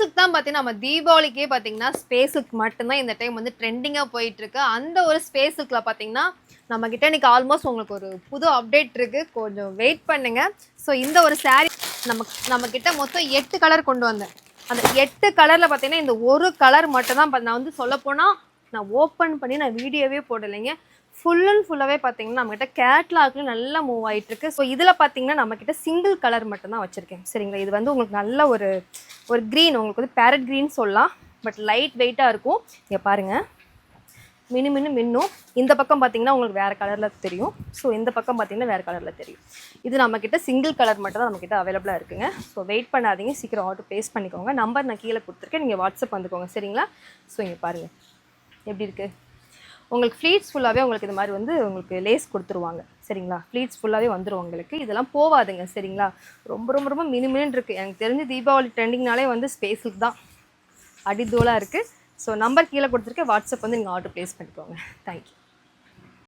Silk தான் பார்த்தீங்கன்னா நம்ம தீபாவளிக்கே பார்த்தீங்கன்னா ஸ்பேஸ் சில்க் மட்டும்தான் இந்த டைம் வந்து ட்ரெண்டிங்காக போயிட்டு இருக்கு. அந்த ஒரு ஸ்பேஸ் சில்க்ல பார்த்தீங்கன்னா நம்ம கிட்ட இன்னைக்கு ஆல்மோஸ்ட் உங்களுக்கு ஒரு புது அப்டேட் இருக்கு. கொஞ்சம் வெயிட் பண்ணுங்க. ஸோ இந்த ஒரு சாரீ நம்ம கிட்ட மொத்தம் 8 கலர் கொண்டு வந்தேன். அந்த 8 கலர்ல பார்த்தீங்கன்னா இந்த ஒரு கலர் மட்டும் தான் நான் வந்து சொல்ல போனா நான் ஓப்பன் பண்ணி நான் வீடியோவே போடலைங்க. ஃபுல் அண்ட் ஃபுல்லாகவே பார்த்தீங்கன்னா நம்மகிட்ட கேட்லாக்ல நல்லா மூவ் ஆகிட்டு இருக்கு. ஸோ இதில் பார்த்தீங்கன்னா நம்மக்கிட்ட சிங்கிள் கலர் மட்டும்தான் வச்சுருக்கேன். சரிங்களா, இது வந்து உங்களுக்கு நல்ல ஒரு க்ரீன், உங்களுக்கு வந்து பேரட் க்ரீன் சொல்லலாம். பட் லைட் வெயிட்டாக இருக்கும். இங்கே பாருங்கள், மின்னும். இந்த பக்கம் பார்த்தீங்கன்னா உங்களுக்கு வேறு கலரில் தெரியும். ஸோ இந்த பக்கம் பார்த்தீங்கன்னா வேறு கலரில் தெரியும். இது நம்மக்கிட்ட சிங்கிள் கலர் மட்டும் தான் நம்மக்கிட்ட அவைலபிளாக இருக்குங்க. ஸோ வெயிட் பண்ணாதீங்க, சீக்கிரம் ஆர்டர் ப்ளேஸ் பண்ணிக்கோங்க. நம்பர் நான் கீழே கொடுத்துருக்கேன், நீங்கள் வாட்ஸ்அப் வந்துக்கோங்க. சரிங்களா. ஸோ இங்கே பாருங்கள் எப்படி இருக்குது. உங்களுக்கு ஃப்ளீட்ஸ் ஃபுல்லாகவே உங்களுக்கு இது மாதிரி வந்து உங்களுக்கு லேஸ் கொடுத்துருவாங்க. சரிங்களா, ஃப்ளீட்ஸ் ஃபுல்லாகவே வந்துடும் உங்களுக்கு. இதெல்லாம் போவாதுங்க. சரிங்களா, ரொம்ப மினிமினு இருக்குது. எனக்கு தெரிஞ்சு தீபாவளி ட்ரெண்டிங்னாலே வந்து ஸ்பேஸ் சில்க் தான் அடித்தோலாக இருக்குது. ஸோ நம்பர் கீழே கொடுத்துருக்கேன், வாட்ஸ்அப் வந்து நீங்கள் ஆர்டர் ப்ளேஸ் பண்ணிக்கோங்க. தேங்க்யூ.